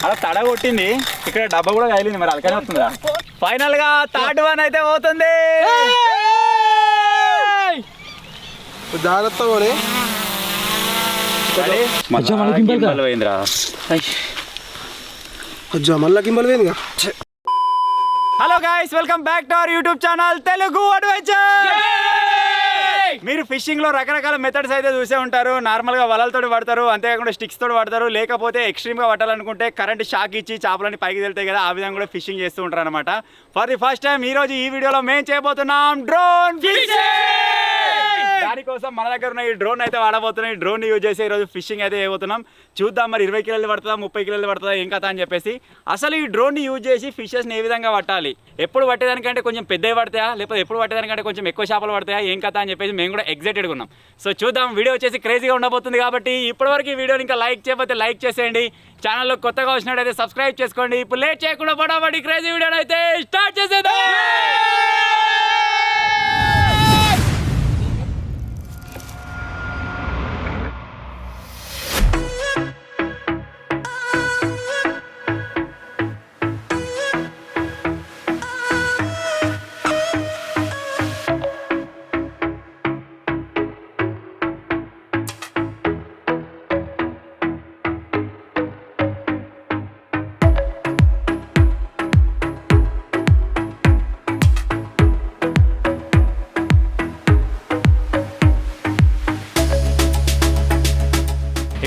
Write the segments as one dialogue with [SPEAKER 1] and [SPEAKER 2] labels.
[SPEAKER 1] అలా తడ కొట్టింది, ఇక్కడ డబ్బా కూడా కాయలింది, మరి అలకనే వస్తుందా? ఫైనల్ గా థర్డ్ వన్ అయితే పోతుంది.
[SPEAKER 2] జాగ్రత్త మళ్ళా గింబల్ పోయింది.
[SPEAKER 1] Hello guys, welcome back to our YouTube channel Telugu adventure. మీరు ఫిషింగ్ లో రకరకాల మెథడ్స్ అయితే చూసే ఉంటారు. నార్మల్ గా వలలతో పడతారు, అంతేకాకుండా స్టిక్స్ తోటి పడతారు, లేకపోతే ఎక్స్ట్రీమ్ గా పట్టాలనుకుంటే కరెంట్ షాక్ ఇచ్చి చేపలని పైకి వెళ్తాయి కదా, ఆ విధంగా కూడా ఫిషింగ్ చేస్తూ ఉంటారు అనమాట. ఫర్ ది ఫస్ట్ టైం ఈ రోజు ఈ వీడియోలో మేము చేయబోతున్నాం డ్రోన్ ఫిషింగ్. దానికోసం మన దగ్గర ఉన్న ఈ డ్రోన్ అయితే వాడబోతున్నాం. ఈ డ్రోన్ యూజ్ చేసి ఈరోజు ఫిషింగ్ అయితే చేయబోతున్నాం. చూద్దాం మరి 20 కిలోలు పడుతుందా, 30 కిలోలు పడుతుందా, ఏం కథ అని చెప్పేసి. అసలు ఈ డ్రోన్ యూజ్ చేసి ఫిషెస్ని ఏ విధంగా పట్టాలి, ఎప్పుడు పట్టేదానికంటే కొంచెం పెద్దవి పడతాయా, లేకపోతే ఎప్పుడు పట్టేదానికంటే కొంచెం ఎక్కువ చేపలు పడతాయా, ఏం కథ అని చెప్పేసి మేము కూడా ఎగ్జైటెడ్గా ఉన్నాం. సో చూద్దాం, వీడియో వచ్చేసి క్రేజీగా ఉండబోతుంది. కాబట్టి ఇప్పటివరకు ఈ వీడియోని ఇంకా లైక్ చేయకపోతే లైక్ చేసేయండి, ఛానల్లో కొత్తగా వచ్చినట్టయితే సబ్స్క్రైబ్ చేసుకోండి. ఇప్పుడు లేట్ చేయకుండా పడాబడి క్రేజీ వీడియోని అయితే స్టార్ట్ చేసేద్దాం.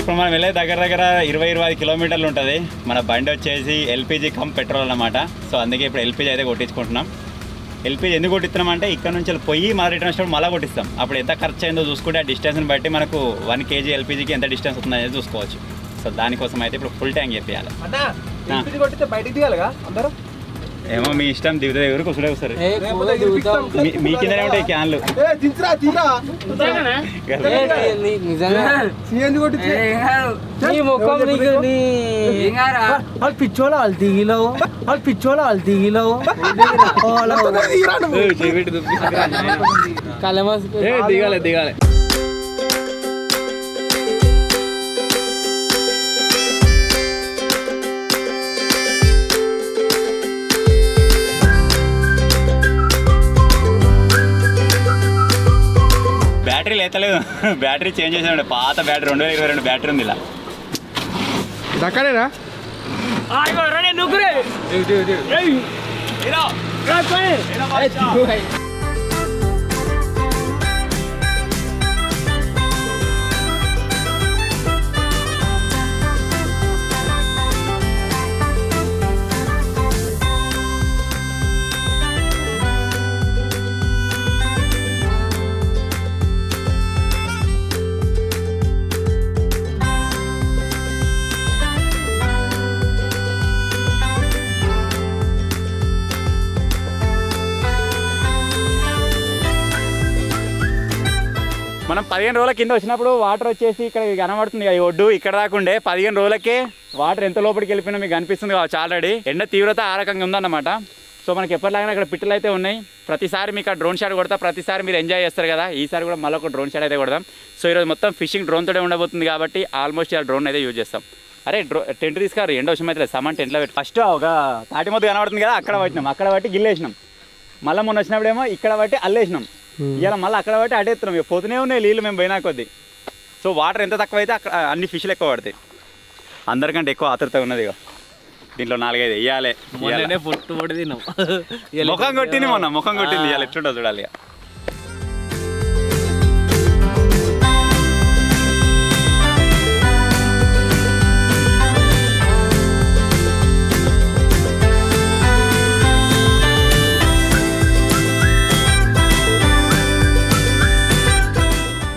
[SPEAKER 1] ఇప్పుడు మనం వెళ్ళే దగ్గర 20-25 కిలోమీటర్లు ఉంటుంది. మన బండి వచ్చేసి ఎల్పిజి కమ్ పెట్రోల్ అన్నమాట. సో అందుకే ఇప్పుడు ఎల్పిజి అయితే కొట్టించుకుంటున్నాం. ఎల్పిజి ఎందుకు కొట్టిస్తున్నాం అంటే ఇక్కడ నుంచి పోయి మళ్ళీ రిటర్న్ వచ్చినప్పుడు మళ్ళీ కొట్టిస్తాం. అప్పుడు ఎంత ఖర్చు అయిందో చూసుకుంటే ఆ డిస్టెన్స్ని బట్టి మనకు 1 kg ఎల్పిజికి ఎంత డిస్టెన్స్ అవుతుందో అనేది చూసుకోవచ్చు. సో దానికోసం అయితే ఇప్పుడు ఫుల్ ట్యాంక్ చెప్పేయాలి. ఏమో మీ ఇష్టం, దిగుతుంది ఎవరు కూర్చుంటే వస్తారు. మీ కిందనే ఉంటాయి క్యాన్లు.
[SPEAKER 2] పిచ్చోళ వాళ్ళు దిగిలో దిగాలి.
[SPEAKER 1] బ్యాటరీ లేతలేదు, బ్యాటరీ చేంజ్ చేసాడు. పాత బ్యాటరీ 2022 బ్యాటరీ ఉంది. ఇలా
[SPEAKER 2] దక్కడేనా
[SPEAKER 1] మనం 15 రోజుల కింద వచ్చినప్పుడు వాటర్ వచ్చేసి ఇక్కడ కనబడుతుంది. ఈ ఒడ్డు ఇక్కడ దాకుండే 15 రోజులకే వాటర్ ఎంత లోపలికి వెళ్ళిపోయినా మీకు అనిపిస్తుంది కావచ్చు. ఆల్రెడీ ఎండ తీవ్రత ఆ రకంగా ఉందన్నమాట. సో మనకి ఎప్పటిలాగానే అక్కడ పిట్టలు అయితే ఉన్నాయి. ప్రతిసారి మీకు ఆ డ్రోన్ షాట్ కొడతా, ప్రతిసారి మీరు ఎంజాయ్ చేస్తారు కదా. ఈసారి కూడా మళ్ళీ ఒక డ్రోన్ షాట్ అయితే కొడదాం. సో ఈరోజు మొత్తం ఫిషింగ్ డ్రోన్ తోనే ఉండబోతుంది కాబట్టి ఆల్మోస్ట్ ఆ డ్రోన్ అయితే యూజ్ చేస్తాం. అరే టెంట్ తీసుకారు, ఎండ వచ్చిన అయితే సామాన్ టెంట్లో పెట్టి ఫస్ట్ ఒక తాటి మొద్దు కనబడుతుంది కదా, అక్కడ పట్టినాం, అక్కడ పట్టి గిల్లేసినాం. మళ్ళీ మొన్న వచ్చినప్పుడేమో ఇక్కడ పట్టి అల్లేసినాం. ఇలా మళ్ళీ అక్కడ బట్టి అడేస్తున్నాం. ఇక పోతూనే ఉన్నాయి నీళ్ళు మేము పోయినా కొద్దీ. సో వాటర్ ఎంత తక్కువ అయితే అక్కడ అన్ని ఫిష్లు ఎక్కువ పడతాయి. అందరికంటే ఎక్కువ ఆతృత ఉన్నది. ఇక దీంట్లో 4-5 వేయాలి. ముఖం కొట్టింది, ముఖం కొట్టింది. ఇవాళ ఎట్లుంటుందో చూడాలి.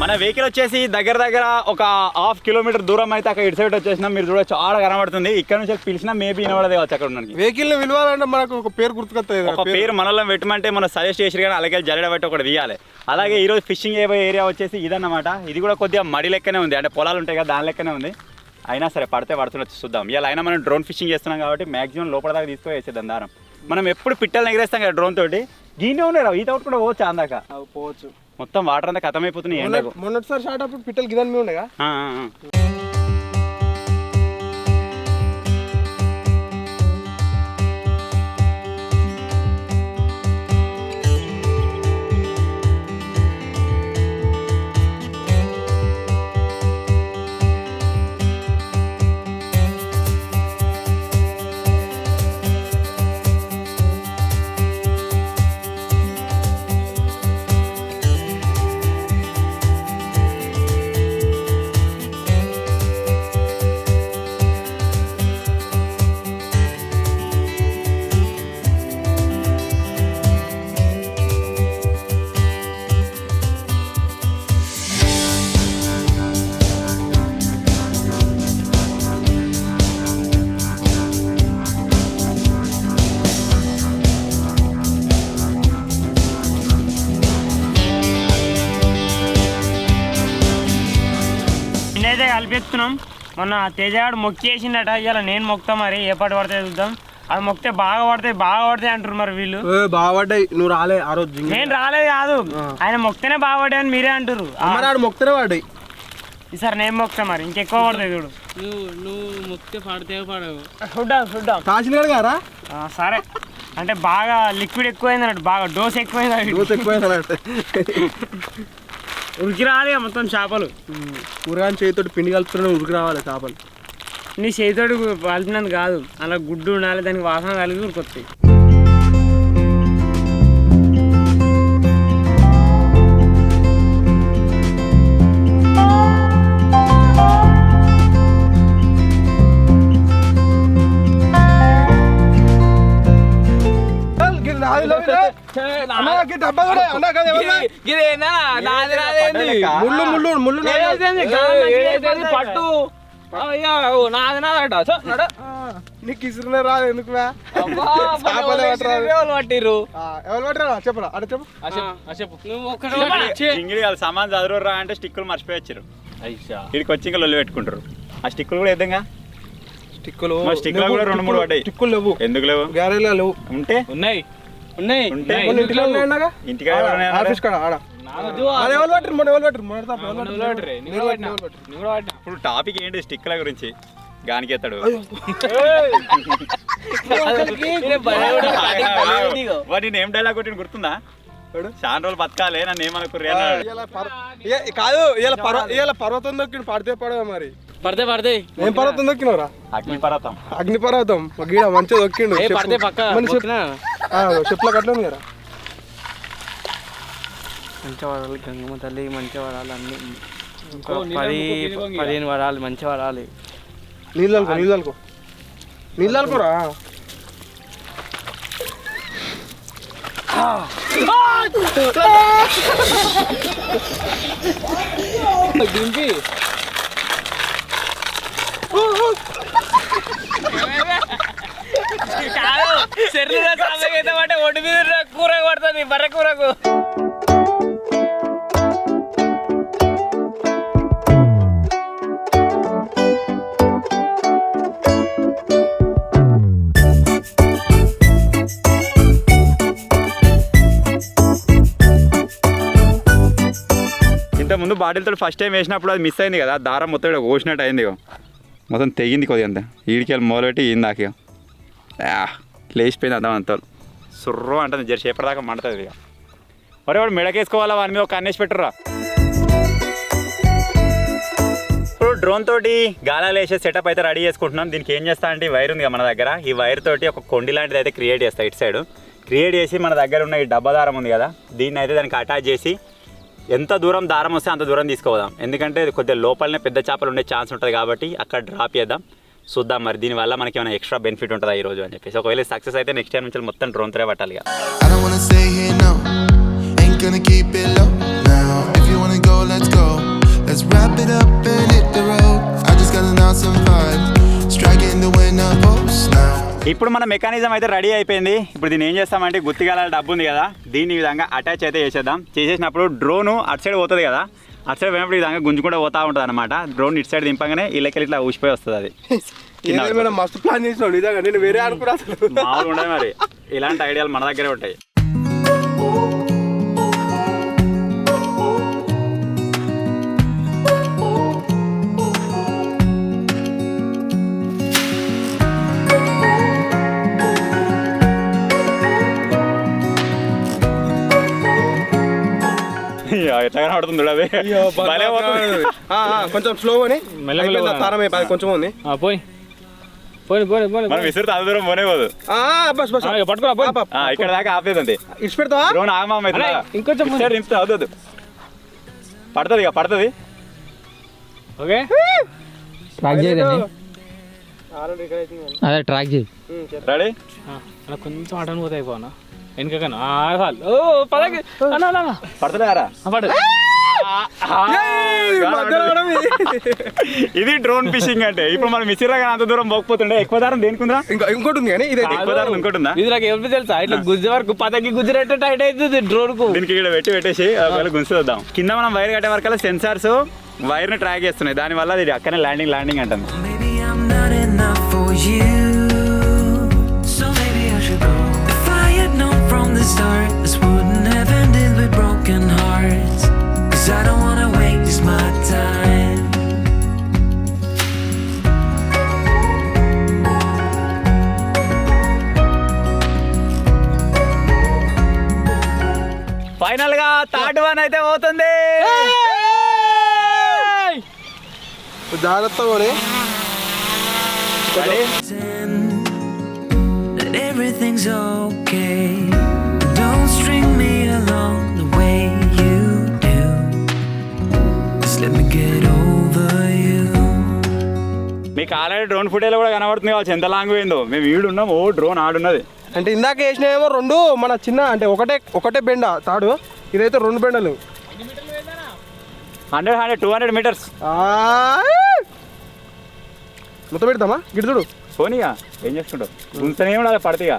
[SPEAKER 1] మన వెహికల్ వచ్చేసి దగ్గర ఒక 1/2 కిలోమీటర్ దూరం అయితే అక్కడ ఇటు సైడ్ వచ్చేసినాం. మీరు చూడొచ్చు, చాలా కనబడుతుంది. ఇక్కడ నుంచి పిలిచినా మేబీ వినబడదే కావచ్చు. అక్కడ ఉన్నాను
[SPEAKER 2] వెహికల్ విలువాలంటే మనకు ఒక పేరు గుర్తుకొస్తుంది.
[SPEAKER 1] ఒక పేరు మనలో పెట్టమంటే మనం సజెస్ట్ చేసి కానీ అలాగే జల్లెడ బట్టి ఒకటి తీయాలి. అలాగే ఈరోజు ఫిషింగ్ అయ్యే ఏరియా వచ్చేసి ఇదన్నమాట. ఇది కూడా కొద్దిగా మడి లెక్కనే ఉంది, అంటే పొలాలు ఉంటాయి కదా దాని లెక్కనే ఉంది. అయినా సరే పడితే పడుతుండొచ్చు, చూద్దాం. ఇలా అయినా మనం డ్రోన్ ఫిషింగ్ చేస్తున్నాం కాబట్టి మ్యాక్సిమం లోపల దాకా తీసుకువేసేద్దాం దారం. మనం ఎప్పుడు పిట్టలు ఎగిరేస్తాం కదా డ్రోన్ తోటి. దీన్నే ఉన్నాయి ఈత కూడా పోవచ్చు, అందాక
[SPEAKER 2] పోవచ్చు.
[SPEAKER 1] మొత్తం వాటర్ అంతా ఖతమైపోతున్నాయి ఎండకు.
[SPEAKER 2] మొన్నటిసారి షాట్ అప్పుడు పిట్టలు గిదాని మీద ఉండగా
[SPEAKER 3] అయితే కలిపిస్తున్నాం. మొన్న తేజగాడు మొక్కి వేసిండట, ఇవాళ నేను మొక్తా, మరి ఏ పాటు పడితే చూద్దాం. అది మొక్కితే బాగా పడతాయి అంటారు మరి వీళ్ళు.
[SPEAKER 2] బాగా పడ్డాయి, నువ్వు రాలే ఆ రోజు.
[SPEAKER 3] నేను రాలేదు కాదు, ఆయన మొక్తేనే బాగా పడ్డాయి అని మీరే అంటారు.
[SPEAKER 2] ఆడు మొక్తేనే పడ్డాయి.
[SPEAKER 3] ఈసారి నేను మొక్తా, మరి ఇంకెక్కువ పడతాయి చూడు.
[SPEAKER 4] నువ్వు మొక్కితే పడితే పడవు.
[SPEAKER 3] చూద్దాం
[SPEAKER 2] కాసిన గారా.
[SPEAKER 3] సరే, అంటే బాగా లిక్విడ్ ఎక్కువైంది అన్నట్టు, బాగా డోస్ ఎక్కువైంది. ఉరికి రావాలి మొత్తం చేపలు.
[SPEAKER 2] కూరగాయలు చేతితోటి పిండి కలుపుతున్నా ఉరికి రావాలి చేపలు.
[SPEAKER 3] నీ చేతితోటి కలిపినది కాదు, అలా గుడ్డు ఉండాలి, దానికి వాసన కలిగి ఉరికొస్తాయి.
[SPEAKER 4] పట్టు నాది నాదట
[SPEAKER 2] నీకు ఇసురునే రాదు ఎందుకు
[SPEAKER 4] పట్టిర్రు.
[SPEAKER 2] ఎవరు పట్టరా చెప్పరా అక్కడ చెప్పు.
[SPEAKER 4] నువ్వు ఒక్కటి
[SPEAKER 1] సామాన్ చదువురా అంటే స్టిక్కులు మర్చిపోయచ్చారు. ఇక్కడికి వచ్చి ఇంకా లొల్లి పెట్టుకుంటారు. ఆ స్టిక్కులు కూడా వేద్దాంగా.
[SPEAKER 2] స్టిక్కులు
[SPEAKER 1] స్టిక్కులు కూడా 2-3 పడ్డాయి.
[SPEAKER 2] స్టిక్కులు లేవు.
[SPEAKER 1] ఎందుకు లేవు?
[SPEAKER 2] గ్యారేలో లేవు.
[SPEAKER 1] ఉంటే
[SPEAKER 4] ఉన్నాయి.
[SPEAKER 1] ఇంటికాడ ఇప్పుడు టాపిక్ ఏంటి? స్టిక్ల గురించి గానికెత్తాడు. వాటి ఏం డైలాగ్ కొట్టిన గుర్తుందా? చాలా రోజులు బతకాలి నన్ను ఏమనుకుర్రు
[SPEAKER 2] కాదు. ఇలా పర్వతం దొక్కిండు, పడితే పడవ మరి.
[SPEAKER 4] పడితే
[SPEAKER 2] ఏం పర్వతం దొక్కినవరా? అగ్నిపర్వతం గీడ మంచిగా దొక్కిండు. చెప్పుల కట్ల ఉంది కదా.
[SPEAKER 4] మంచిగా వరాలి గంగమ్మ తల్లి, మంచిగా వరాలి. అన్ని 10-15 వరాలి, మంచిగా వరాలి.
[SPEAKER 2] నీళ్ళు అనుకోరా.
[SPEAKER 4] దింపి అంటే ఒడ్డు మీద కూర పడుతుంది, బర్రె కూరకు.
[SPEAKER 1] ఇంత ముందు బాటిల్తో ఫస్ట్ టైం వేసినప్పుడు అది మిస్ అయింది కదా, దారం మొత్తం ఇక్కడ కోసినట్టు అయింది. మొత్తం తెగింది కొద్దిగా, అంతే ఈడికెళ్ళి మొదలుపెట్టి ఇందాక లేచిపోయింది. అంతా సుర్రు అంటుంది, జర సేపటిదాకా మండుతుంది. ఇక మరి వాడు మెడకేసుకోవాలా, వాని మీద ఒక కన్నేసి పెట్టుర్రా. ఇప్పుడు డ్రోన్ తోటి గాలాలు వేసే సెటప్ అయితే రెడీ చేసుకుంటున్నాం. దీనికి ఏం చేస్తా అంటే, ఈ వైర్ ఉంది మన దగ్గర, ఈ వైర్ తోటి ఒక కొండి లాంటిది అయితే క్రియేట్ చేస్తాం. ఇటు సైడ్ క్రియేట్ చేసి మన దగ్గర ఉన్న ఈ డబ్బా దారం ఉంది కదా, దీన్ని అయితే దానికి అటాచ్ చేసి ఎంత దూరం దారం వస్తే అంత దూరం తీసుకుపోదాం. ఎందుకంటే కొద్దిగా లోపలనే పెద్ద చేపలు ఉండే ఛాన్స్ ఉంటుంది కాబట్టి అక్కడ డ్రాప్ చేద్దాం. చూద్దాం మరి దీనివల్ల మనకి ఏమైనా ఎక్స్ట్రా బెనిఫిట్ ఉంటుందా ఈరోజు అని చెప్పేసి. ఒకవేళ సక్సెస్ అయితే నెక్స్ట్ టైం నుంచి మొత్తం డ్రోన్ తో పట్టాలి. ఇప్పుడు మన మెకానిజం అయితే రెడీ అయిపోయింది. ఇప్పుడు దీన్ని ఏం చేస్తామంటే, గుత్తిగాల డబ్బు ఉంది కదా, దీన్ని ఈ విధంగా అటాచ్ అయితే చేసేద్దాం. చేసేసినప్పుడు డ్రోన్ అటు సైడ్ పోతుంది కదా, అటు సైడ్ పోయినప్పుడు ఈ విధంగా గుంజుకుంటూ పోతా ఉంటుంది అనమాట. డ్రోన్ ఇటు సైడ్ దింపగానే ఇళ్ళకి ఇట్లా ఊసిపోయి వస్తుంది. అది
[SPEAKER 2] మస్తు ప్లాన్ చేసినాడు నిజంగా, నేను వేరే అనుకున్నా.
[SPEAKER 1] మామూలు ఉండదు మరి, ఇలాంటి ఐడియాలు మన దగ్గరే ఉంటాయి. ఎట్లా కనబడుతుంది అది భలే పోతుంది.
[SPEAKER 2] కొంచెం స్లో అని తారం అయిపోయి కొంచెం ఉంది.
[SPEAKER 4] పోయి పోయి పోయి పోయి
[SPEAKER 1] మనం విసిరితే అంత దూరం పోనే పోదు.
[SPEAKER 2] బస్ బస్
[SPEAKER 4] పట్టుకోరా
[SPEAKER 1] ఇక్కడ దాకా ఆపేదండి.
[SPEAKER 2] ఇచ్చి పెడతావా?
[SPEAKER 1] డ్రోన్ ఆగమా
[SPEAKER 4] ఇంకొంచెం
[SPEAKER 1] అవుతుంది. పడుతుంది ఇక పడుతుంది.
[SPEAKER 4] ఓకే
[SPEAKER 5] ట్రాక్ చేయదండి, అదే ట్రాక్ చేయి.
[SPEAKER 1] రెడీ
[SPEAKER 4] అలా కొంచెం అటను పోతే అయిపోనా వెనుకకన్నా చాలు. ఓ పదకి
[SPEAKER 1] పడుతుందారా?
[SPEAKER 4] పడు.
[SPEAKER 1] ఇది డ్రోన్ ఫిషింగ్ అంటే. ఇప్పుడు మనం విసిరగా అంత దూరం పోకపోతుండే. ఎక్కువ దారం దేనికుందా?
[SPEAKER 2] ఇంకోటి ఉంది కానీ ఇదే
[SPEAKER 1] ఎక్కువ దారం ఇంకోటి ఉందా?
[SPEAKER 4] ఇది నాకు ఎవరు తెలుసా ఇట్లా గుజ్జు వరకు పదకి గుజ్జునట్టు టైట్ అవుతుంది డ్రోన్ కు.
[SPEAKER 1] దీనికి ఇక్కడ పెట్టేసి ఒకవేళ గుంచుద్దాం. కింద మనం వైర్ కట్టే వరకు సెన్సార్స్ వైర్ ని ట్రాక్ చేస్తున్నాయి. దాని వల్ల ఇది అక్కనే ల్యాండింగ్ అంటుంది.
[SPEAKER 6] Maybe I'm not enough for you, so maybe I should go. If I had known from the start, this wouldn't have ended with broken hearts. 'Cause I don't wanna waste my time.
[SPEAKER 1] Final గా third one అయితే పోతుంది.
[SPEAKER 2] జాగ్రత్తగా
[SPEAKER 6] That everything's okay. Don't string me along the way you do. Just let me get over you.
[SPEAKER 1] మీకు already drone footage కూడా కనబడుతుంది కావచ్చు ఎంత long పోయిందో. మేము ఈడున్నాం, ఓ డ్రోన్ ఆడున్నది.
[SPEAKER 2] అంటే ఇందాక వేసినాయేమో రెండు మన చిన్న అంటే ఒకటే బెండ తాడు, ఇదైతే రెండు బెండలు.
[SPEAKER 1] 200 మీటర్స్
[SPEAKER 2] మొత్తం పెడతామా గిడుతుడు
[SPEAKER 1] పోనీగా ఏం చేసుకుంటావు. గుంతనే ఉండాలి పడతాయిగా.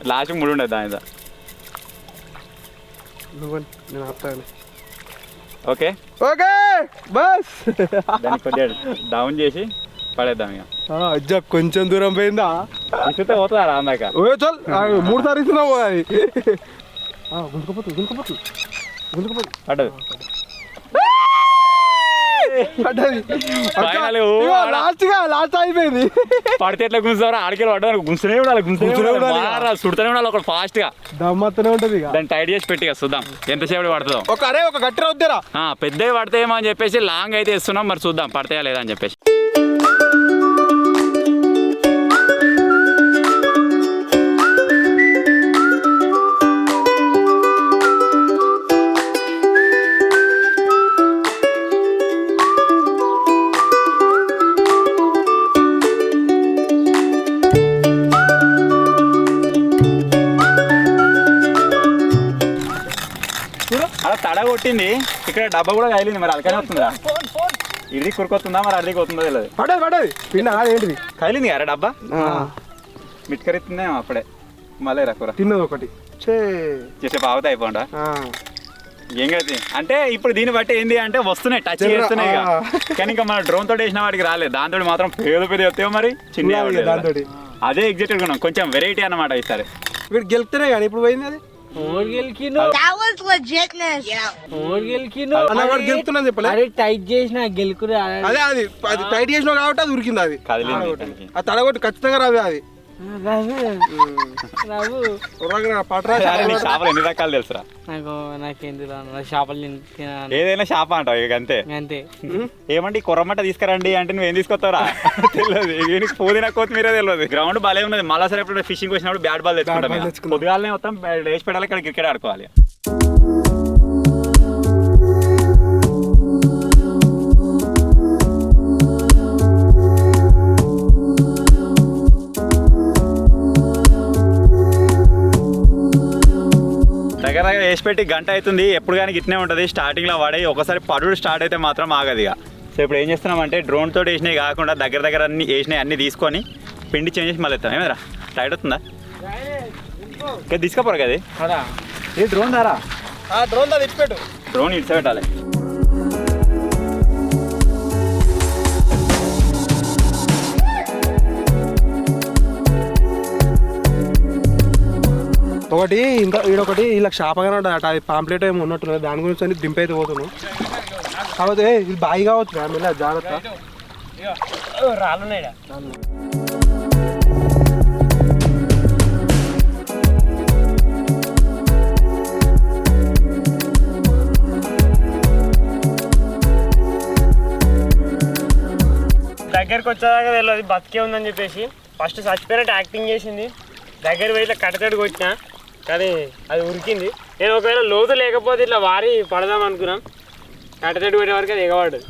[SPEAKER 1] లాస్ట్ 3 ఉండదు దాని.
[SPEAKER 2] నేను ఆపుతాను.
[SPEAKER 1] Okay
[SPEAKER 2] okay bus.
[SPEAKER 1] దాన్ని కొద్దిగా డౌన్ చేసి పడేద్దాం ఇక.
[SPEAKER 2] అజ్జా కొంచెం దూరం పోయిందా?
[SPEAKER 1] ఇస్తే పోతుందా అందాక?
[SPEAKER 2] ఓ చల్ 3 సార్లు ఇస్తున్నావు అది. గుంజుకోపోతుంది
[SPEAKER 1] పడ్డది.
[SPEAKER 2] లాస్ట్ అయిపోయింది.
[SPEAKER 1] పడితే ఎట్లా గుంజుతారా? ఆడికెళ్ళి పడ్డా గుంజునే ఉండాలి. సుడుతూనే ఉండాలి ఒకటి ఫాస్ట్ గా.
[SPEAKER 2] దమ్మత్తనే ఉంటది.
[SPEAKER 1] దాన్ని టైట్ చేసి పెట్టి చూద్దాం ఎంతసేపు పడుతుందో.
[SPEAKER 2] ఒక గట్టి వద్దేరా.
[SPEAKER 1] పెద్దవి పడతాయేమో అని చెప్పేసి లాంగ్ అయితే ఇస్తున్నాం. మరి చూద్దాం పడతాయా లేదా అని చెప్పేసి. అలా తడ కొట్టింది. ఇక్కడ డబ్బా కూడా కాయలింది. మరి అలకనే వస్తుందా? ఇది కురుకొస్తుందా మరి అడిగి పోతుందో తెలియదు.
[SPEAKER 2] పడేది పిండి ఏంటిది
[SPEAKER 1] కాయలింది కదా డబ్బా. మిట్కరిస్తుందేమో అప్పుడే. మళ్ళీ కూర
[SPEAKER 2] తిన్నది ఒకటి
[SPEAKER 1] చేసే బాగుతా అయిపోండా. ఏం కదా అంటే ఇప్పుడు దీన్ని బట్టి ఏంది అంటే వస్తున్నాయి, టచ్ చేస్తున్నాయి. కానీ ఇంకా మన డ్రోన్ తోటి వేసిన వాడికి రాలేదు. దాంతో మాత్రం పెద్ద వస్తాయో మరి చిన్న
[SPEAKER 2] దాంతో.
[SPEAKER 1] అదే ఎగ్జైటెడ్ ఉన్నాం. కొంచెం వెరైటీ అన్నమాట ఈసారి.
[SPEAKER 2] వీడు గెలుపుతేనే కానీ ఇప్పుడు పోయింది అది.
[SPEAKER 3] టైట్ చేసిన గెలుకురా.
[SPEAKER 2] అదే అది టైట్ చేసినావు కాబట్టి అది ఉరికింది. అది ఆ తడగొట్టి ఖచ్చితంగా రాదు అది.
[SPEAKER 1] చేపలు ఎన్ని రకాలు తెలుసురా?
[SPEAKER 3] నాకేంది చేపలు
[SPEAKER 1] ఏదైనా చేప అంటావు ఇక అంతే.
[SPEAKER 3] అంతే.
[SPEAKER 1] ఏమంటే కొర్రమట్ట తీసుకురండి అంటే నువ్వేం తీసుకొస్తావురా? తెలియదు. పుదీనా కొత్తిమీర తెలియదు. గ్రౌండ్ బాగా ఉన్నది. మళ్ళా సరే ఎప్పుడు ఫిషింగ్ వచ్చినప్పుడు బ్యాట్ బాల్ తెచ్చుకుంటాం. పొద్దుగాలనే మొత్తం వేసి పెట్టాలి. ఇక్కడ క్రికెట్ ఆడుకోవాలి. దగ్గర దగ్గర వేసి పెట్టి గంట అవుతుంది. ఎప్పుడు కానీ గిట్నే ఉంటుంది. స్టార్టింగ్లో పడి ఒకసారి పడుడు స్టార్ట్ అయితే మాత్రం ఆగదు ఇక. సో ఇప్పుడు ఏం చేస్తున్నామంటే డ్రోన్ తోటి వేసినవి కాకుండా దగ్గర అన్ని వేసినవి అన్ని తీసుకొని పిండి చేంజ్ చేసి మళ్ళీ ఎత్తాం. ఏమరా టైట్ అవుతుందా? తీసుకపోరు కదా ఇది డ్రోన్ దారా.
[SPEAKER 2] డ్రోన్ దా ఇచ్చిపెట్టు.
[SPEAKER 1] డ్రోన్ ఇట్స్ పెట్టాలి.
[SPEAKER 2] ఒకటి ఇంకా ఈడొకటి ఇలా షాపగానే ఉంటుంది అట. అది పాంప్లెట్ ఏమో ఉన్నట్టున్నది. దాని గురించి అని దింపైతే పోతున్నాను. కాకపోతే ఇది బాగా కావచ్చు ఫ్యామిలీ జాగ్రత్త.
[SPEAKER 3] రాళ్ళున్నాయి. దగ్గరికి వచ్చేదాకా తెలియదు బతికే ఉందని చెప్పేసి ఫస్ట్ చచ్చిపోయినట్టు యాక్టింగ్ చేసింది. దగ్గర పోయి ఇట్లా కట్టతడి కొట్టినా కానీ అది ఉరికింది. నేను ఒకవేళ లోతు లేకపోతే ఇట్లా వారి పడదాం అనుకున్నాం. కట్టతడి కొట్టే వరకు అది ఎగవాడు.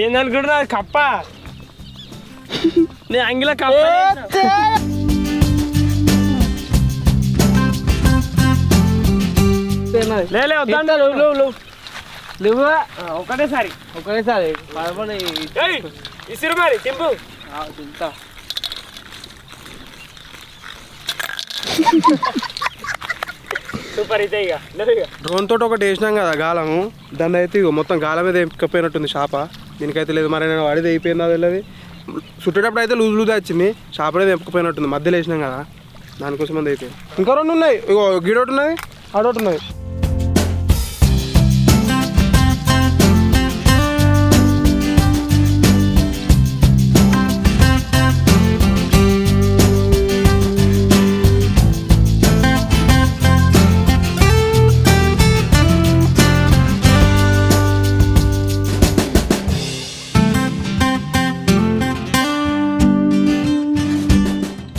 [SPEAKER 3] ఏందనుకుంటున్నా కప్ప నేను అంగిలో కప్ప లేలే వద్దా ఒకటేసారి ఇసురు మరి తింపు సూపర్ అయితే ఇక
[SPEAKER 2] డ్రోన్ తోటి ఒకటి వేసినాం కదా గాలము, దాన్ని అయితే ఇగో మొత్తం గాలం మీద ఎక్కపోయినట్టుంది చేప. దీనికైతే లేదు మరి నేను వాడిది అయిపోయిందా తెలియదు. చుట్టేటప్పుడు అయితే లూజ్ లూజ్ వచ్చింది, చేప అనేది ఎప్పుకపోయినట్టుంది. మధ్యలో వేసినాం కదా దానికోసం అది అయిపోయింది. ఇంకా 2 ఉన్నాయి, ఇగో గీడోటి ఉన్నది ఆడోటి ఉన్నది.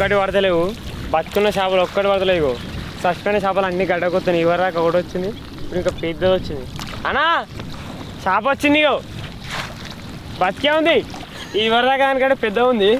[SPEAKER 3] ఒక్కటి పడతలేవు, బతుకున్న చేపలు ఒక్కటి పడతలేవు. చచ్చిపోయిన చేపలు అన్ని గడ్డకొస్తున్నాయి. ఇవరాక ఒకటి వచ్చింది, ఇప్పుడు ఇంకా పెద్దది వచ్చింది. అన్నా చేప వచ్చింది, ఇగో బతికే ఉంది. ఇవరాక దానికంటే పెద్ద ఉంది.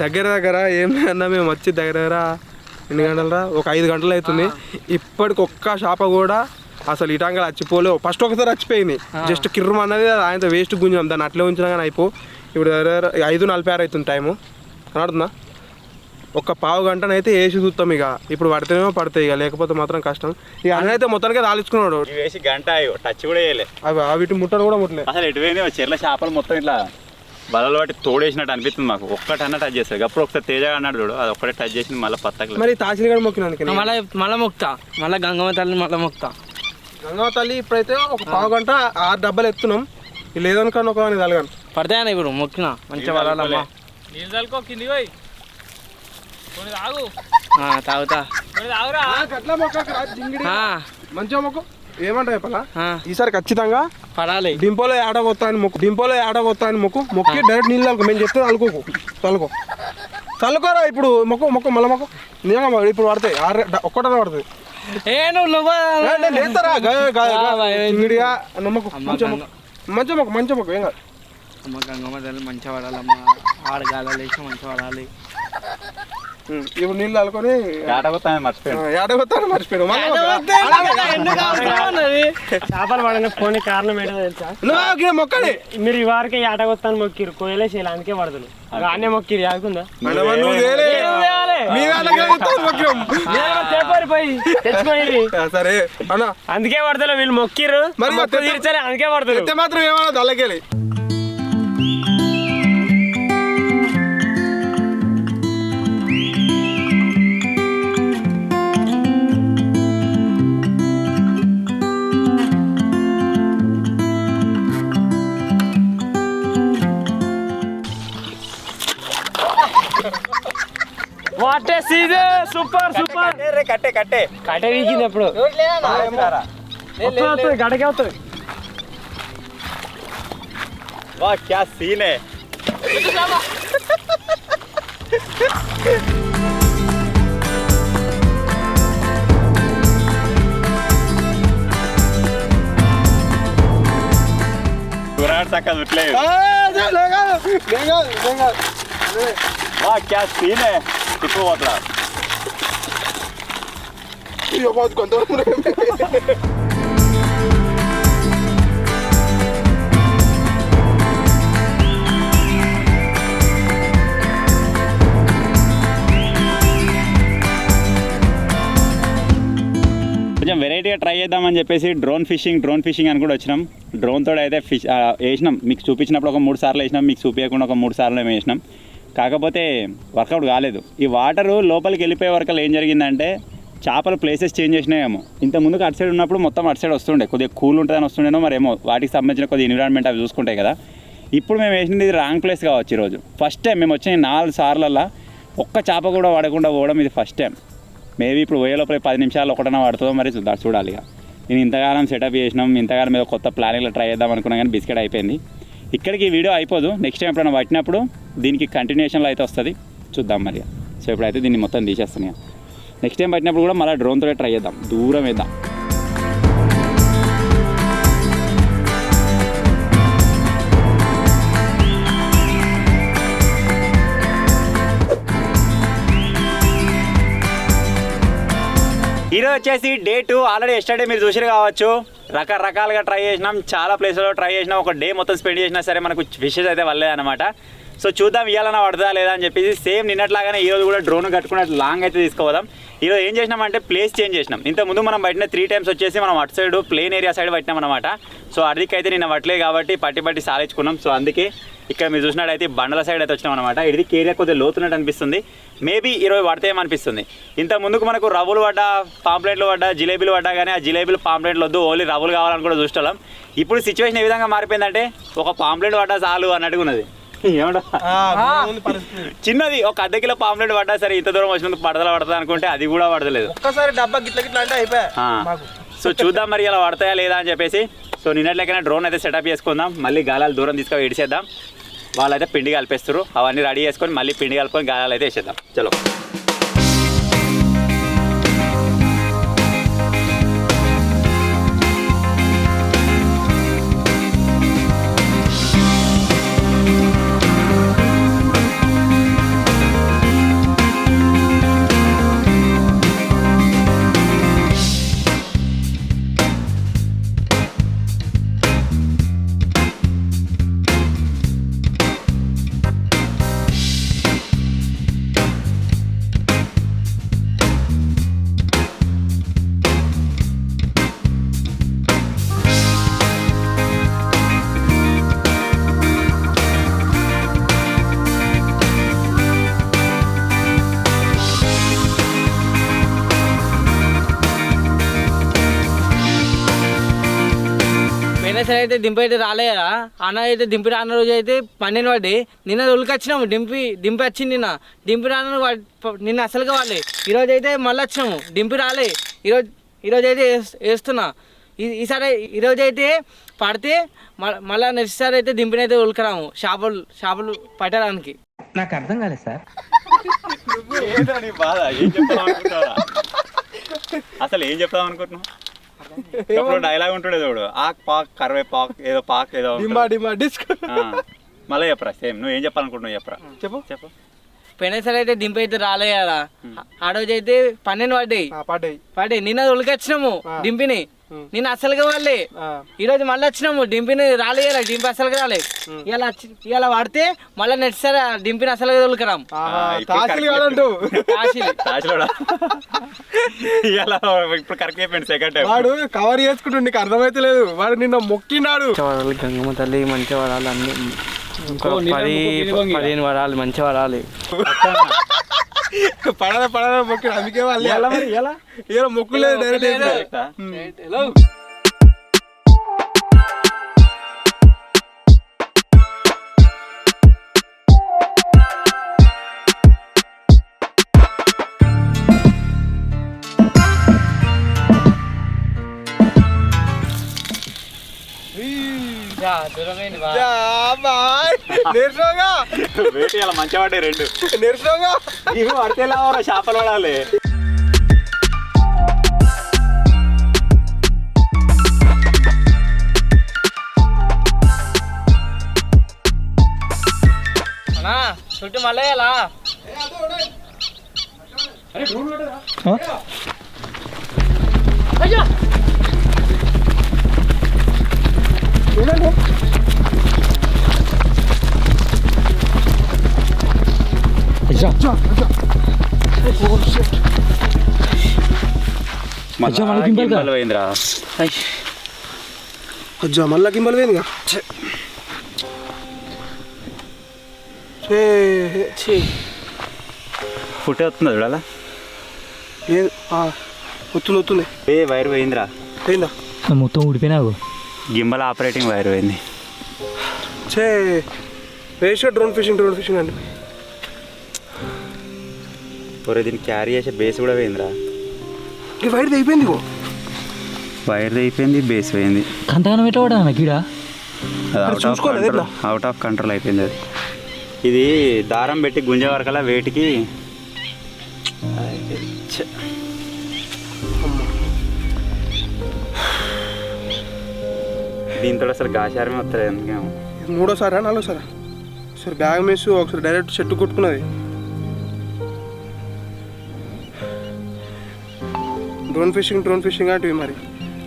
[SPEAKER 2] దగ్గర ఏం అన్నా మేము వచ్చి దగ్గర ఎన్ని గంటలరా, ఒక 5 గంటలు అవుతుంది. ఇప్పటికి ఒక్క చేప కూడా అసలు ఇటాంగా చచ్చిపోలేవు. ఫస్ట్ ఒకసారి చచ్చిపోయింది, జస్ట్ కిర్రం అన్నది ఆయనతో వేస్ట్ గుంజాం, దాన్ని అట్లే ఉంచినా కానీ అయిపో. ఇప్పుడు దగ్గర 5:46 అవుతుంది టైము. కనడుతుందా? ఒక పావు గంటనైతే వేసి చూస్తాం. ఇక ఇప్పుడు పడితేనేమో పడతాయి, ఇక లేకపోతే మాత్రం కష్టం. ఇక అన్నైతే మొత్తానికి తాలించుకున్నాడు.
[SPEAKER 1] వేసి గంట టచ్ కూడా వేయలే,
[SPEAKER 2] వీటి ముట్టడు కూడా ముట్టలేదు.
[SPEAKER 1] అసలు ఎటువైనా చెర్ల చేపలు మొత్తం ఇట్లా బలలు బట్టి తోడేసినట్టు అనిపిస్తుంది మాకు. ఒక్కటన్నా టచ్ చేస్తారు. అప్పుడు ఒకసారి తేజ అన్నాడు చూడు, అది ఒక్కటే టచ్ చేసింది. మళ్ళీ పత్తకి
[SPEAKER 2] మరి తాసిలిగడ మొక్కినందుకు
[SPEAKER 4] మళ్ళీ మొక్తా, మళ్ళీ గంగమ్మ తల్లిని మళ్ళీ మొక్తా.
[SPEAKER 2] గంగమ్మ తల్లి ఇప్పుడైతే ఒక పావు గంట 6 డబ్బాలు ఎత్తున్నాం. లేదనుకోండి ఒక తలగాను
[SPEAKER 4] పడతాయని ఇప్పుడు మొక్కిన మంచిగా పడాలమ్మా. తాగుతా
[SPEAKER 2] మంచిగా మొక్కు. ఏమంటా చెప్పాలా, ఈసారి ఖచ్చితంగా
[SPEAKER 4] పడాలి.
[SPEAKER 2] డింపోలో ఏడగొత్తాను మొక్కు మొక్కి డైరెక్ట్ నీళ్ళు తలుకో. మేము చెప్తే చల్లుకోరా. ఇప్పుడు మొక్కు మళ్ళీ మొక్కు. నిజంగా ఇప్పుడు పడతాయి, ఒక్కటనే పడుతుంది. మంచిగా మొక్కు ఏం కాదు.
[SPEAKER 4] అమ్మ గంగమ్మ తల్లి మంచిగా పడాలమ్మా. ఆడగాలి వేసి మంచిగా పడాలి.
[SPEAKER 2] ఇప్పుడు నీళ్ళు అలుకొని మర్చిపోయాడు.
[SPEAKER 3] చేపలు పడని పోనీ కారణం ఏంటో తెలుసా?
[SPEAKER 2] మొక్కడి
[SPEAKER 3] మీరు ఈ వారికి ఆటగొత్తాను మొక్కిరు, కోయలే చేయాలి, అందుకే పడదులు. ఆనే మొక్కిరు ఆగుందా
[SPEAKER 2] సరే అన్న,
[SPEAKER 3] అందుకే పడతలే. వీళ్ళు మొక్కిరు తీర్చాలి, అందుకే పడతారు.
[SPEAKER 2] మాత్రం ఏమన్నా దళ్ళకెళ్ళి
[SPEAKER 3] వాటే సీజన్ సూపర్
[SPEAKER 1] కట్టే
[SPEAKER 3] కట్టే వీకింది ఎప్పుడు గడకే అవుతుంది.
[SPEAKER 1] వా క్యా సీన్ హై. చక్కగా చుట్టలేదు వా క్యా సీన్ ఇప్పుడు పోతున్నా కొంచెం వెరైటీగా ట్రై చేద్దామని చెప్పేసి డ్రోన్ ఫిషింగ్ అని కూడా వచ్చినాం. డ్రోన్ తోడు అయితే ఫిష్ వేసినాం. మీకు చూపించినప్పుడు ఒక 3 సార్లు వేసినాం, మీకు చూపించకుండా ఒక 3 సార్లు వేసినాం. కాకపోతే వర్కౌట్ కాలేదు. ఈ వాటరు లోపలికి వెళ్ళిపోయే వరకు ఏం జరిగిందంటే చేపల ప్లేసెస్ చేంజ్ చేసినాయేమో. ఇంత ముందుకు అటు సైడ్ ఉన్నప్పుడు మొత్తం అటు సైడ్ వస్తుండే, కొద్దిగా కూల్ ఉంటుందని వస్తుండేనో మరేమో, వాటికి సంబంధించిన కొద్దిగా ఎన్విరాన్మెంట్ అవి చూసుకుంటాయి కదా. ఇప్పుడు మేము వేసినది ఇది రాంగ్ ప్లేస్ కావచ్చు. ఈరోజు ఫస్ట్ టైం మేము వచ్చిన 4 సార్లల్లో ఒక్క చేప కూడా పడకుండా పోవడం ఇది ఫస్ట్ టైం. మేబీ ఇప్పుడు పోయే లోపల 10 నిమిషాలు ఒకటన్నా పడుతుందో మరి చూడాలి. ఇక నేను ఇంతకాలం సెటప్ చేసినాం, ఇంతకాలం ఏదో కొత్త ప్లానింగ్లో ట్రై చేద్దాం అనుకున్నా కానీ బిస్కెట్ అయిపోయింది. ఇక్కడికి ఈ వీడియో అయిపోదు. నెక్స్ట్ టైం ఎప్పుడైనా పట్టినప్పుడు దీనికి కంటిన్యూషన్లో అయితే వస్తుంది, చూద్దాం మరి. సో ఇప్పుడైతే దీన్ని మొత్తం తీసేస్తున్నాయి. నెక్స్ట్ టైం పట్టినప్పుడు కూడా మళ్ళీ డ్రోన్తో ట్రై చేద్దాం, దూరం వేద్దాం. ఈరోజు వచ్చేసి డే 2. ఆల్రెడీ ఎస్టర్డే మీరు చూసిరు కావచ్చు. రకరకాలుగా ట్రై చేసినాం, చాలా ప్లేస్లో ట్రై చేసినాం. ఒక డే మొత్తం స్పెండ్ చేసినా సరే మనకు ఫిషెస్ అయితే వల్లేదన్నమాట. సో చూద్దాం ఇవాళ పడుతుందా లేదా అని చెప్పేసి. సేమ్ నిన్నట్లాగానే ఈరోజు కూడా డ్రోన్ కట్టుకుని లాంగ్ అయితే తీసుకోవదాం. ఈరోజు ఏం చేసినామంటే ప్లేస్ చేంజ్ చేసినాం. ఇంతకుముందు మనం పట్టిన 3 టైమ్స్ వచ్చేసి మనం అటు సైడ్ ప్లేన్ ఏరియా సైడ్ పట్టినాం అనమాట. సో అడికైతే నిన్న పట్టలేదు కాబట్టి పట్టి సాలించుకున్నాం. సో అందుకే ఇక్కడ మీరు చూసినట్టయితే బండల సైడ్ అయితే వచ్చినాం అనమాట. ఇది ఏరియా కొద్దిగా లోతున్నట్టు అనిపిస్తుంది. మేబీ ఈరోజు పడతాయేమనిపిస్తుంది. ఇంత ముందుకు మనకు రవ్వులు పడ్డా, పాంప్లెట్లు పడ్డా, జిలేబీలు పడ్డా, కానీ ఆ జిలేబీలు పాంప్లెట్లు వద్దు, ఓన్లీ రవ్వులు కావాలని కూడా చూస్తాం. ఇప్పుడు సిచ్యువేషన్ ఏ విధంగా మారిపోయిందంటే ఒక పాంప్లెట్ పడ్డా చాలు అన్నట్టుగా ఉన్నది. ఏమంటా చిన్నది ఒక 1/2 కిలో పాంప్లెట్ పడ్డా సరే, ఇంత దూరం వచ్చినందుకు పడతా అనుకుంటే అది కూడా పడతలేదు.
[SPEAKER 2] ఒక్కసారి డబ్బా గిట్ల అంటే అయిపోయా.
[SPEAKER 1] సో చూద్దాం మరి ఇలా పడతాయా లేదా అని చెప్పేసి. సో నిన్నట్లకైనా డ్రోన్ అయితే సెటప్ చేసుకుందాం. మళ్ళీ గాలాలు దూరం తీసుకొని ఇడిచేద్దాం. వాళ్ళైతే పిండి కలిపేస్తారు. అవన్నీ రెడీ చేసుకొని మళ్ళీ పిండి కలుపుకొని గాలాలు అయితే వేసేద్దాం. చలో
[SPEAKER 5] సరే అయితే దింపి అయితే రాలే కదా అన్న. అయితే దింపి రాన్న రోజు అయితే 12 పడ్డాయి. నిన్న ఉలికొచ్చినాము, దింపి వచ్చింది. దింపి రాన్న నిన్న అసలుగా వాళ్ళే. ఈరోజు అయితే మళ్ళీ వచ్చినాము, దింపి రాలే. ఈరోజు అయితే వేస్తున్నా. ఈరోజు అయితే పడితే మళ్ళీ నెక్స్ట్ సారి అయితే దింపినైతే ఉలికరాము చేపలు పట్టడానికి.
[SPEAKER 4] నాకు అర్థం కాలేదు సార్.
[SPEAKER 1] అసలు ఏం చెప్తాం అనుకుంటున్నావు? డైలాగ్ ఉంటుండే చూడు, ఆక్ పాక్ కరవే పాక్ ఏదో పాక్ ఏదో మళ్ళీ చెప్పరా. సేమ్ నువ్వు ఏం చెప్పాలనుకుంటున్నావు చెప్పరా. చెప్పు.
[SPEAKER 5] పోయినసారి అయితే దింపి అయితే రాలే కదా. ఆ రోజు అయితే 12 పడ్డాయి. నిన్న ఉలికొచ్చినాము దింపిని, నిన్న అసలుగా వాళ్ళే. ఈరోజు మళ్ళీ వచ్చినాము, దింపిని రాలే కదా. దింపి అసలుగా రాలే. ఇలా పడితే మళ్ళీ నెక్స్ట్ సారి దింపిని అసలుగా ఉలికరాం.
[SPEAKER 1] ఇప్పుడు కరెక్ట్ అయిపోయింది. సెకండ్ టైం
[SPEAKER 2] వాడు కవర్ చేసుకుంటూ నీకు అర్థమైతే లేదు. వాడు నిన్న మొక్కినాడు.
[SPEAKER 3] గంగమ్మ తల్లి మంచిగా పడాలి, అన్ని 10-15 పడాలి, మంచిగా పడాలి.
[SPEAKER 2] పడదా మొక్కి. అందుకే వాళ్ళు మొక్కులేదు డైరెక్ట్.
[SPEAKER 1] మంచిగా పడ్డాయి 2.
[SPEAKER 2] నేర్చుకోగా
[SPEAKER 1] ఇవి పడితే చేపలు పడాలి.
[SPEAKER 5] చుట్టూ మళ్ళీ ఎలా అయ్యా
[SPEAKER 1] మళ్ళీ గింబల్ పోయిందిరా.
[SPEAKER 2] అజ్జా మళ్ళా గింబల్ పోయిందిగా
[SPEAKER 1] ఫుట్ వస్తుందా చూడాలా?
[SPEAKER 2] లేదు వస్తుంది
[SPEAKER 1] ఏ వైర్ పోయిందిరా.
[SPEAKER 2] పోయిందా
[SPEAKER 4] మొత్తం ఊడిపోయినావు.
[SPEAKER 1] గింబల్ ఆపరేటింగ్ వైర్ పోయింది.
[SPEAKER 2] చే వేసే డ్రోన్ ఫిషింగ్ అండి.
[SPEAKER 1] ఒరే దీన్ని క్యారీ చేసే బేస్ కూడా పోయిందిరా.
[SPEAKER 2] ఈ వైర్ అయిపోయింది
[SPEAKER 1] వైర్ అయిపోయింది, బేస్ పోయింది.
[SPEAKER 4] కంతగానం ఎట్లా పడా గీడ?
[SPEAKER 2] చూసుకోలేదు ఎట్లా?
[SPEAKER 1] అవుట్ ఆఫ్ కంట్రోల్ అయిపోయింది అది. ఇది దారం పెట్టి గుంజే వరకల్లా వేటికి దీంతో అసలు గాచారమే వస్తుంది. ఎందుకేమో
[SPEAKER 2] మూడోసారా నాలుగోసారా? ఒకసారి బ్యాగ్ మిస్, ఒకసారి డైరెక్ట్ చెట్టు కొట్టుకున్నది. డ్రోన్ ఫిషింగ్ అంటే మరి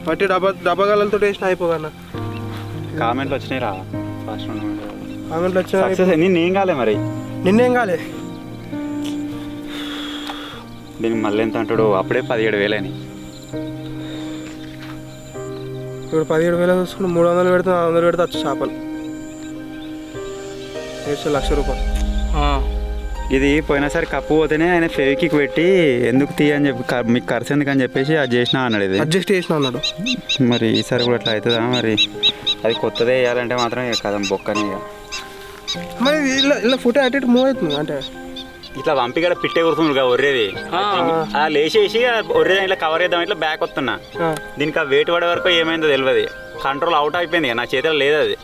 [SPEAKER 2] పట్టి డబ్బాగాలతో వేసిన అయిపోగన్నా.
[SPEAKER 1] కామెంట్లు వచ్చినాయి రా ఫస్ట్
[SPEAKER 2] కామెంట్లు
[SPEAKER 1] సక్సెస్. నిన్నేం కాలే మరి?
[SPEAKER 2] నిన్నేం కాలే.
[SPEAKER 1] దీనికి మళ్ళీ ఎంత అంటాడు? అప్పుడే 17,000 అని.
[SPEAKER 2] ఇప్పుడు 17,000 చూసుకుని 300 పెడితే 400 పెడితే వచ్చి చేపలు వేస్తే ₹1,00,000.
[SPEAKER 1] ఇది పోయినసారి కప్పు పోతేనే ఆయన ఫెవికిక్ పెట్టి ఎందుకు తీయని చెప్పి మీకు ఖర్చు ఎందుకని చెప్పేసి అది చేసినా అన్నాడు. ఇది
[SPEAKER 2] అడ్జస్ట్ చేసిన అన్నాడు.
[SPEAKER 1] మరి ఈసారి కూడా అట్లా అవుతుందా మరి? అది కొత్తదే వేయాలంటే మాత్రం ఇక కదం బొక్కనే. ఇక
[SPEAKER 2] మరి ఇలా ఫోటో అటు మూవ్ అవుతుంది అంటే
[SPEAKER 1] ఇట్లా వంపి కూడా పిట్టే కూర్చుంది ఒర్రేది. లేచేసి ఒర్రేది ఇట్లా కవర్ చేద్దాం ఇట్లా బ్యాక్ వస్తున్నా. దీనికి ఆ వెయిట్ పడే వరకు ఏమైందో తెలియదు. కంట్రోల్ అవుట్ అయిపోయింది. నా చేతిలో లేదు అది.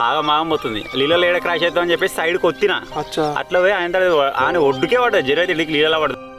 [SPEAKER 1] ఆగమాగం పోతుంది. నీళ్ళలో ఏడ క్రాష్ అవుతామని చెప్పేసి సైడ్కి వచ్చిన అట్లా పోయి ఆయన ఒడ్డుకే పడ్డది. జరైతే నీళ్ళలో పడుతుంది.